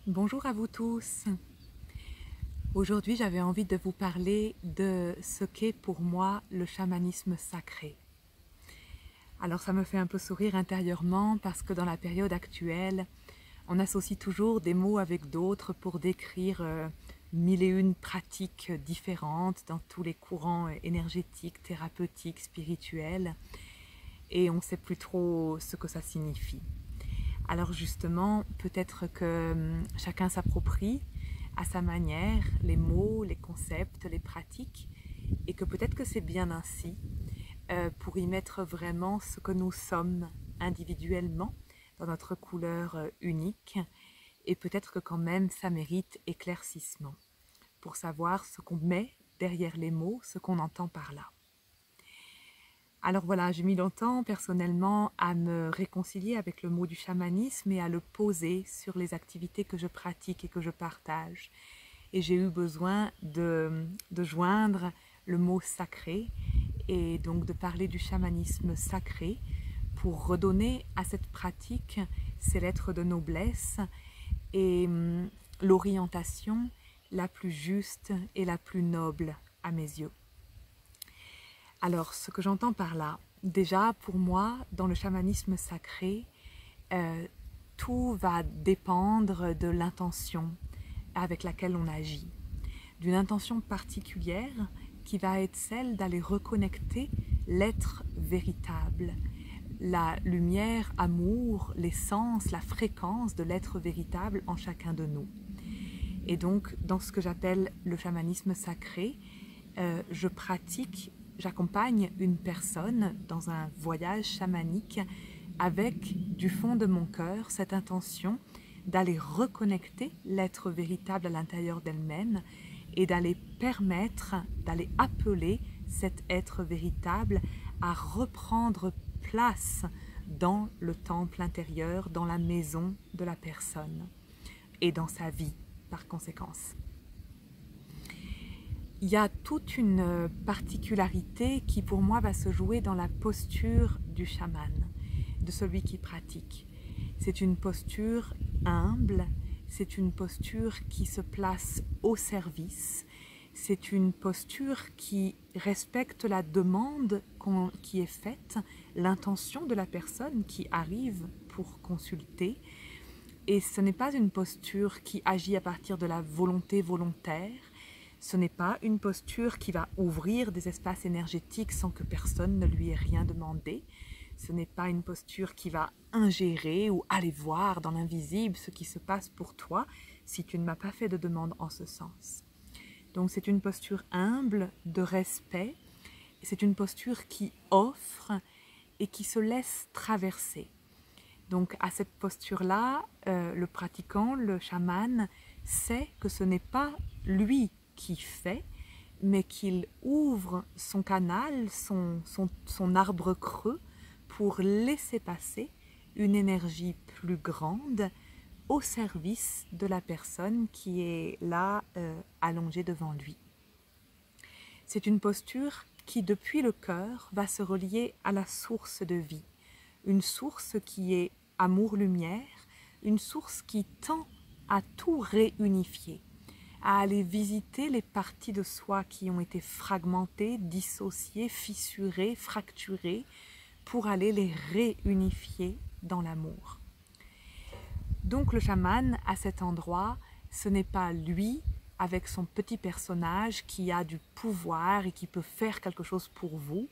Bonjour à vous tous. Aujourd'hui, j'avais envie de vous parler de ce qu'est pour moi le chamanisme sacré. Alors ça me fait un peu sourire intérieurement parce que dans la période actuelle, on associe toujours des mots avec d'autres pour décrire mille et une pratiques différentes dans tous les courants énergétiques, thérapeutiques, spirituels, et on ne sait plus trop ce que ça signifie. Alors justement, peut-être que chacun s'approprie à sa manière les mots, les concepts, les pratiques, et que peut-être que c'est bien ainsi, pour y mettre vraiment ce que nous sommes individuellement, dans notre couleur unique, et peut-être que quand même ça mérite éclaircissement, pour savoir ce qu'on met derrière les mots, ce qu'on entend par là. Alors voilà, j'ai mis longtemps personnellement à me réconcilier avec le mot du chamanisme et à le poser sur les activités que je pratique et que je partage. Et j'ai eu besoin de joindre le mot sacré et donc de parler du chamanisme sacré pour redonner à cette pratique ses lettres de noblesse et l'orientation la plus juste et la plus noble à mes yeux. Alors, ce que j'entends par là, déjà pour moi, dans le chamanisme sacré, tout va dépendre de l'intention avec laquelle on agit, d'une intention particulière qui va être celle d'aller reconnecter l'être véritable, la lumière, amour, l'essence, la fréquence de l'être véritable en chacun de nous. Et donc, dans ce que j'appelle le chamanisme sacré, j'accompagne une personne dans un voyage chamanique avec du fond de mon cœur cette intention d'aller reconnecter l'être véritable à l'intérieur d'elle-même et d'aller permettre, d'aller appeler cet être véritable à reprendre place dans le temple intérieur, dans la maison de la personne et dans sa vie par conséquence. Il y a toute une particularité qui pour moi va se jouer dans la posture du chaman, de celui qui pratique. C'est une posture humble, c'est une posture qui se place au service, c'est une posture qui respecte la demande qui est faite, l'intention de la personne qui arrive pour consulter. Et ce n'est pas une posture qui agit à partir de la volonté volontaire. Ce n'est pas une posture qui va ouvrir des espaces énergétiques sans que personne ne lui ait rien demandé. Ce n'est pas une posture qui va ingérer ou aller voir dans l'invisible ce qui se passe pour toi si tu ne m'as pas fait de demande en ce sens. Donc c'est une posture humble, de respect. C'est une posture qui offre et qui se laisse traverser. Donc à cette posture-là, le pratiquant, le chaman, sait que ce n'est pas lui qui fait, mais qu'il ouvre son canal, son arbre creux pour laisser passer une énergie plus grande au service de la personne qui est là allongée devant lui. C'est une posture qui, depuis le cœur, va se relier à la source de vie, une source qui est amour-lumière, une source qui tend à tout réunifier, à aller visiter les parties de soi qui ont été fragmentées, dissociées, fissurées, fracturées, pour aller les réunifier dans l'amour. Donc le chaman, à cet endroit, ce n'est pas lui, avec son petit personnage, qui a du pouvoir et qui peut faire quelque chose pour vous.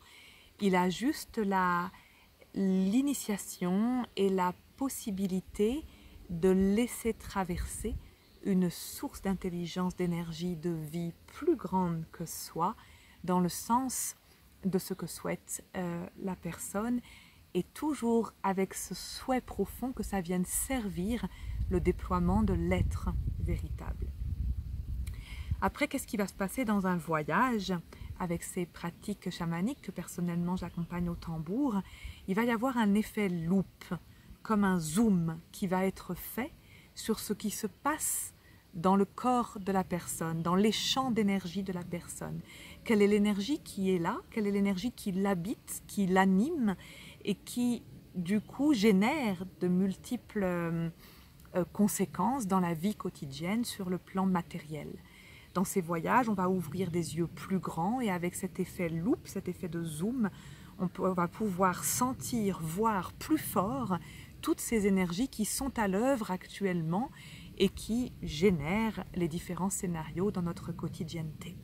Il a juste l'initiation et la possibilité de laisser traverser une source d'intelligence, d'énergie, de vie plus grande que soi, dans le sens de ce que souhaite la personne, et toujours avec ce souhait profond que ça vienne servir le déploiement de l'être véritable. Après, qu'est-ce qui va se passer dans un voyage avec ces pratiques chamaniques que personnellement j'accompagne au tambour? Il va y avoir un effet loupe, comme un zoom qui va être fait sur ce qui se passe dans le corps de la personne, dans les champs d'énergie de la personne. Quelle est l'énergie qui est là? Quelle est l'énergie qui l'habite, qui l'anime et qui, du coup, génère de multiples conséquences dans la vie quotidienne sur le plan matériel. Dans ces voyages, on va ouvrir des yeux plus grands et avec cet effet loupe, cet effet de zoom, on va pouvoir sentir, voir plus fort toutes ces énergies qui sont à l'œuvre actuellement et qui génèrent les différents scénarios dans notre quotidienneté.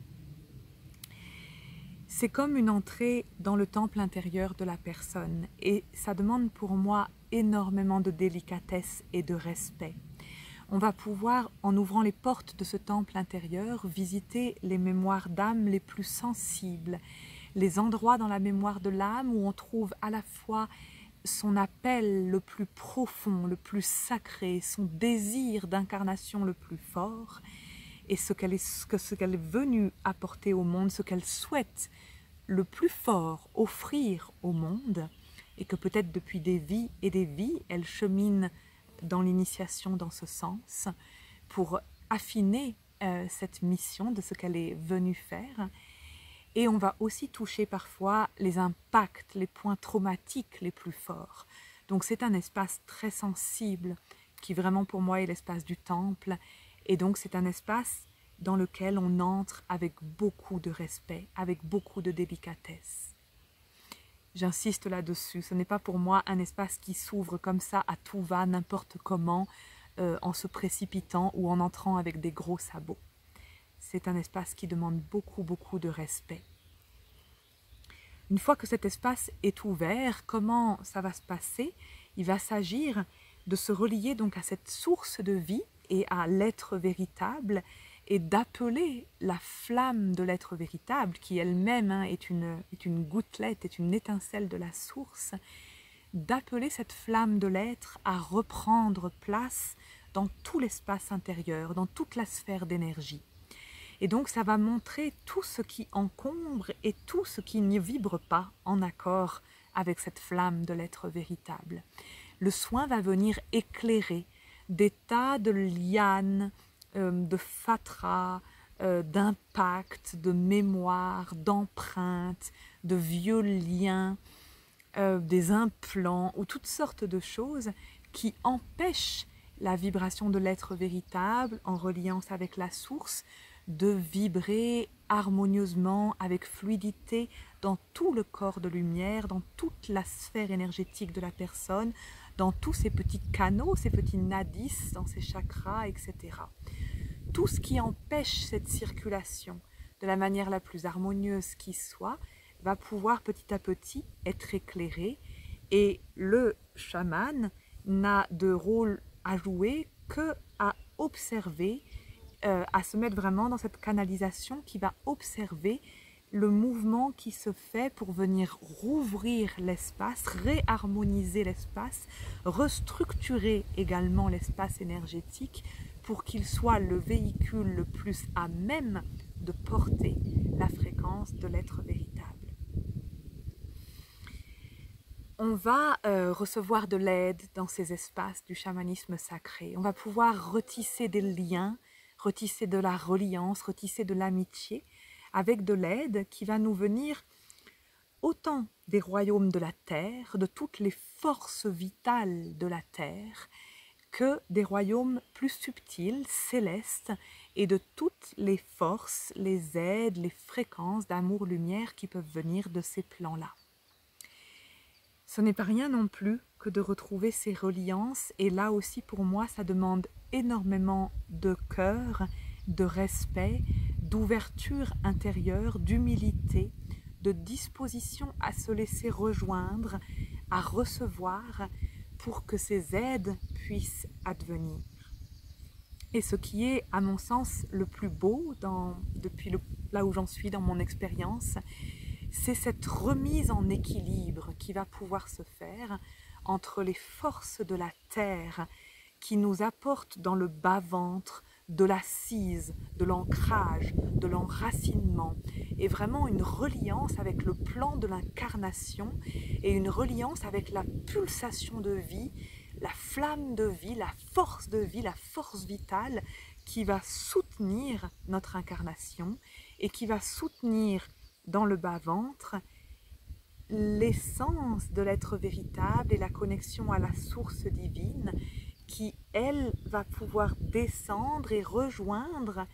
C'est comme une entrée dans le temple intérieur de la personne et ça demande pour moi énormément de délicatesse et de respect. On va pouvoir, en ouvrant les portes de ce temple intérieur, visiter les mémoires d'âme les plus sensibles, les endroits dans la mémoire de l'âme où on trouve à la fois son appel le plus profond, le plus sacré, son désir d'incarnation le plus fort, et ce qu'elle est venue apporter au monde, ce qu'elle souhaite le plus fort offrir au monde, et que peut-être depuis des vies et des vies, elle chemine dans l'initiation dans ce sens, pour affiner cette mission de ce qu'elle est venue faire. Et on va aussi toucher parfois les impacts, les points traumatiques les plus forts. Donc c'est un espace très sensible qui vraiment pour moi est l'espace du temple. Et donc c'est un espace dans lequel on entre avec beaucoup de respect, avec beaucoup de délicatesse. J'insiste là-dessus, ce n'est pas pour moi un espace qui s'ouvre comme ça à tout va, n'importe comment, en se précipitant ou en entrant avec des gros sabots. C'est un espace qui demande beaucoup, beaucoup de respect. Une fois que cet espace est ouvert, comment ça va se passer? Il va s'agir de se relier donc à cette source de vie et à l'être véritable et d'appeler la flamme de l'être véritable, qui elle-même est une gouttelette, est une étincelle de la source, d'appeler cette flamme de l'être à reprendre place dans tout l'espace intérieur, dans toute la sphère d'énergie. Et donc ça va montrer tout ce qui encombre et tout ce qui ne vibre pas en accord avec cette flamme de l'être véritable. Le soin va venir éclairer des tas de lianes, de fatras, d'impacts, de mémoires, d'empreintes, de vieux liens, des implants ou toutes sortes de choses qui empêchent la vibration de l'être véritable en reliance avec la source de vibrer harmonieusement, avec fluidité dans tout le corps de lumière, dans toute la sphère énergétique de la personne, dans tous ces petits canaux, ces petits nadis, dans ces chakras, etc. Tout ce qui empêche cette circulation de la manière la plus harmonieuse qui soit, va pouvoir petit à petit être éclairé et le chaman n'a de rôle à jouer que à observer, à se mettre vraiment dans cette canalisation qui va observer le mouvement qui se fait pour venir rouvrir l'espace, réharmoniser l'espace, restructurer également l'espace énergétique pour qu'il soit le véhicule le plus à même de porter la fréquence de l'être véritable. On va recevoir de l'aide dans ces espaces du chamanisme sacré. On va pouvoir retisser des liens, retisser de la reliance, retisser de l'amitié, avec de l'aide qui va nous venir autant des royaumes de la terre, de toutes les forces vitales de la terre, que des royaumes plus subtils, célestes, et de toutes les forces, les aides, les fréquences d'amour-lumière qui peuvent venir de ces plans-là. Ce n'est pas rien non plus que de retrouver ces reliances, et là aussi pour moi ça demande énormément de cœur, de respect, d'ouverture intérieure, d'humilité, de disposition à se laisser rejoindre, à recevoir pour que ces aides puissent advenir. Et ce qui est, à mon sens, le plus beau depuis là où j'en suis dans mon expérience, c'est cette remise en équilibre qui va pouvoir se faire entre les forces de la terre qui nous apportent dans le bas-ventre de l'assise, de l'ancrage, de l'enracinement, et vraiment une reliance avec le plan de l'incarnation et une reliance avec la pulsation de vie, la flamme de vie, la force vitale qui va soutenir notre incarnation et qui va soutenir dans le bas-ventre l'essence de l'être véritable et la connexion à la source divine qui, elle, va pouvoir descendre et rejoindre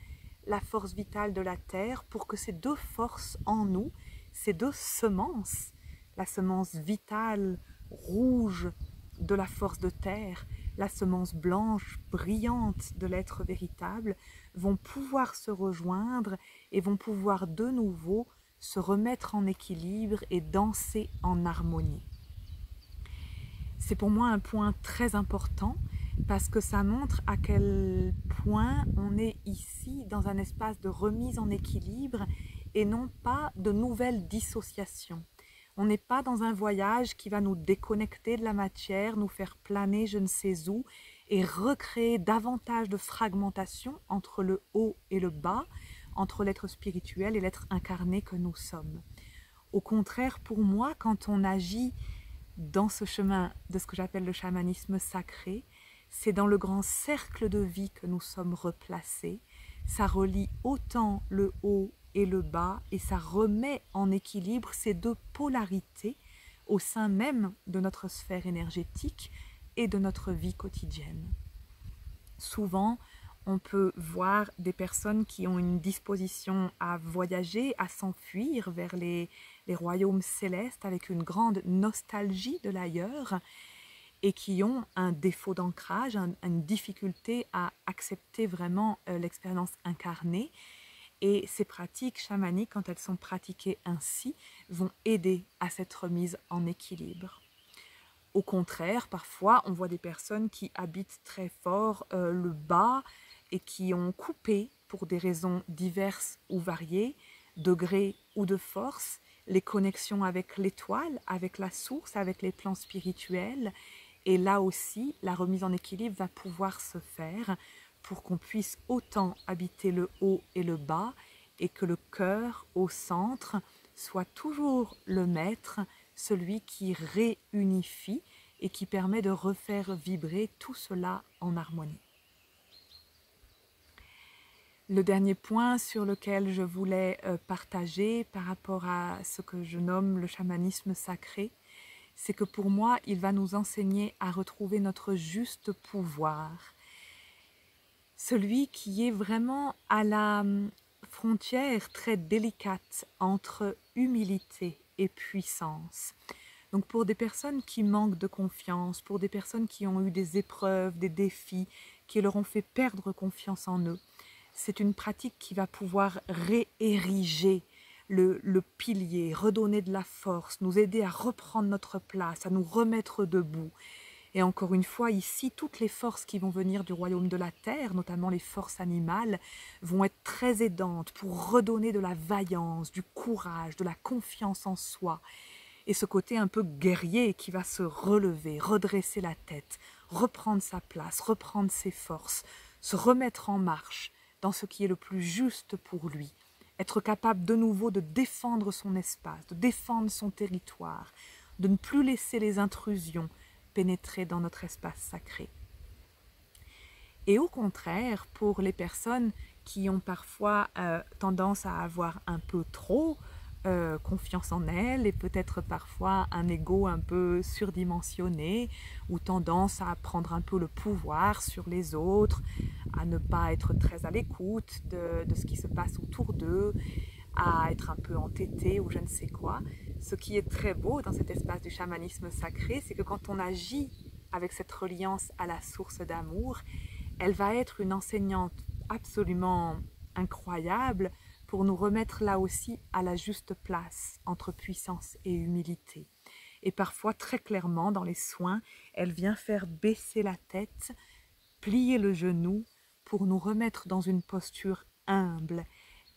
la force vitale de la terre pour que ces deux forces en nous, ces deux semences, la semence vitale rouge de la force de terre, la semence blanche brillante de l'être véritable, vont pouvoir se rejoindre et vont pouvoir de nouveau se remettre en équilibre et danser en harmonie. C'est pour moi un point très important parce que ça montre à quel point on est ici dans un espace de remise en équilibre et non pas de nouvelles dissociations. On n'est pas dans un voyage qui va nous déconnecter de la matière, nous faire planer je ne sais où et recréer davantage de fragmentation entre le haut et le bas, entre l'être spirituel et l'être incarné que nous sommes. Au contraire, pour moi, quand on agit dans ce chemin de ce que j'appelle le chamanisme sacré, c'est dans le grand cercle de vie que nous sommes replacés. Ça relie autant le haut et le bas et ça remet en équilibre ces deux polarités au sein même de notre sphère énergétique et de notre vie quotidienne. Souvent, on peut voir des personnes qui ont une disposition à voyager, à s'enfuir vers les royaumes célestes avec une grande nostalgie de l'ailleurs et qui ont un défaut d'ancrage, une difficulté à accepter vraiment l'expérience incarnée. Et ces pratiques chamaniques, quand elles sont pratiquées ainsi, vont aider à cette remise en équilibre. Au contraire, parfois, on voit des personnes qui habitent très fort le bas et qui ont coupé, pour des raisons diverses ou variées, de gré ou de force, les connexions avec l'étoile, avec la source, avec les plans spirituels. Et là aussi, la remise en équilibre va pouvoir se faire pour qu'on puisse autant habiter le haut et le bas et que le cœur au centre soit toujours le maître, celui qui réunifie et qui permet de refaire vibrer tout cela en harmonie. Le dernier point sur lequel je voulais partager par rapport à ce que je nomme le chamanisme sacré, c'est que pour moi, il va nous enseigner à retrouver notre juste pouvoir. Celui qui est vraiment à la frontière très délicate entre humilité et puissance. Donc pour des personnes qui manquent de confiance, pour des personnes qui ont eu des épreuves, des défis, qui leur ont fait perdre confiance en eux, c'est une pratique qui va pouvoir réériger le pilier, redonner de la force, nous aider à reprendre notre place, à nous remettre debout. Et encore une fois, ici, toutes les forces qui vont venir du royaume de la terre, notamment les forces animales, vont être très aidantes pour redonner de la vaillance, du courage, de la confiance en soi. Et ce côté un peu guerrier qui va se relever, redresser la tête, reprendre sa place, reprendre ses forces, se remettre en marche dans ce qui est le plus juste pour lui. Être capable de nouveau de défendre son espace, de défendre son territoire, de ne plus laisser les intrusions pénétrer dans notre espace sacré. Et au contraire, pour les personnes qui ont parfois tendance à avoir un peu trop confiance en elles et peut-être parfois un ego un peu surdimensionné ou tendance à prendre un peu le pouvoir sur les autres, à ne pas être très à l'écoute de ce qui se passe autour d'eux, à être un peu entêté ou je ne sais quoi. Ce qui est très beau dans cet espace du chamanisme sacré, c'est que quand on agit avec cette reliance à la source d'amour, elle va être une enseignante absolument incroyable pour nous remettre là aussi à la juste place entre puissance et humilité. Et parfois, très clairement, dans les soins, elle vient faire baisser la tête, plier le genou pour nous remettre dans une posture humble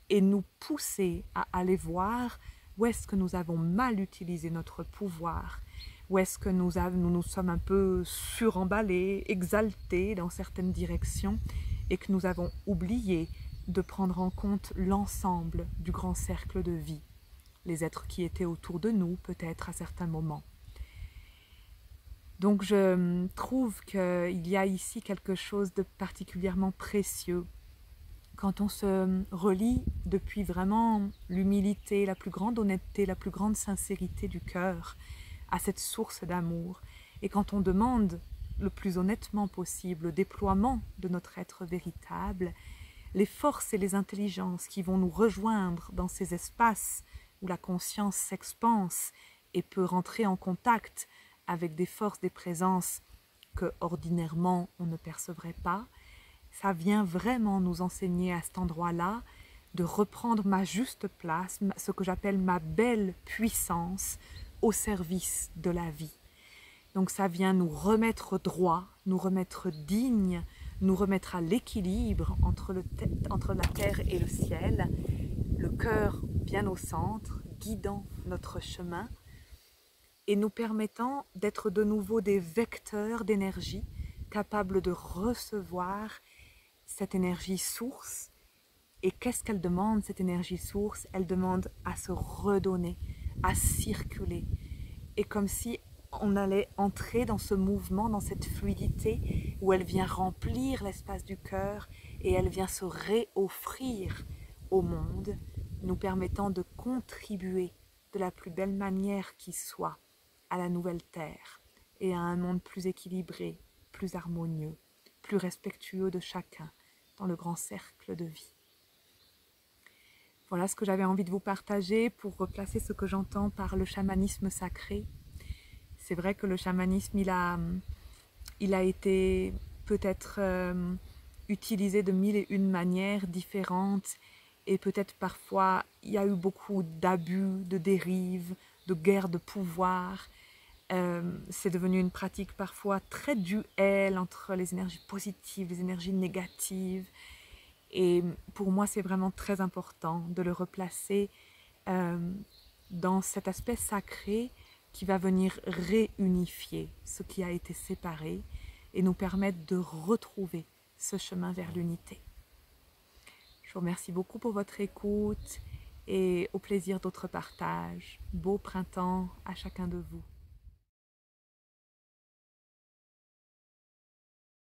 et nous pousser à aller voir où est-ce que nous avons mal utilisé notre pouvoir, où est-ce que nous sommes un peu suremballés, exaltés dans certaines directions et que nous avons oublié de prendre en compte l'ensemble du grand cercle de vie, les êtres qui étaient autour de nous peut-être à certains moments. Donc je trouve qu'il y a ici quelque chose de particulièrement précieux quand on se relie depuis vraiment l'humilité, la plus grande honnêteté, la plus grande sincérité du cœur à cette source d'amour et quand on demande le plus honnêtement possible le déploiement de notre être véritable, les forces et les intelligences qui vont nous rejoindre dans ces espaces où la conscience s'expanse et peut rentrer en contact avec des forces, des présences que ordinairement on ne percevrait pas, ça vient vraiment nous enseigner à cet endroit-là de reprendre ma juste place, ce que j'appelle ma belle puissance au service de la vie. Donc ça vient nous remettre droit, nous remettre dignes, nous remettre à l'équilibre entre la terre et le ciel, le cœur bien au centre, guidant notre chemin et nous permettant d'être de nouveau des vecteurs d'énergie capables de recevoir cette énergie source. Et qu'est-ce qu'elle demande, cette énergie source? Elle demande à se redonner, à circuler. Et comme si on allait entrer dans ce mouvement, dans cette fluidité où elle vient remplir l'espace du cœur et elle vient se réoffrir au monde, nous permettant de contribuer de la plus belle manière qui soit à la nouvelle terre et à un monde plus équilibré, plus harmonieux, plus respectueux de chacun dans le grand cercle de vie. Voilà ce que j'avais envie de vous partager pour replacer ce que j'entends par le chamanisme sacré. C'est vrai que le chamanisme, il a été peut-être utilisé de mille et une manières différentes et peut-être parfois il y a eu beaucoup d'abus, de dérives, de guerres de pouvoir. C'est devenu une pratique parfois très duel entre les énergies positives, les énergies négatives. Et pour moi, c'est vraiment très important de le replacer dans cet aspect sacré qui va venir réunifier ce qui a été séparé et nous permettre de retrouver ce chemin vers l'unité. Je vous remercie beaucoup pour votre écoute et au plaisir d'autres partages. Beau printemps à chacun de vous.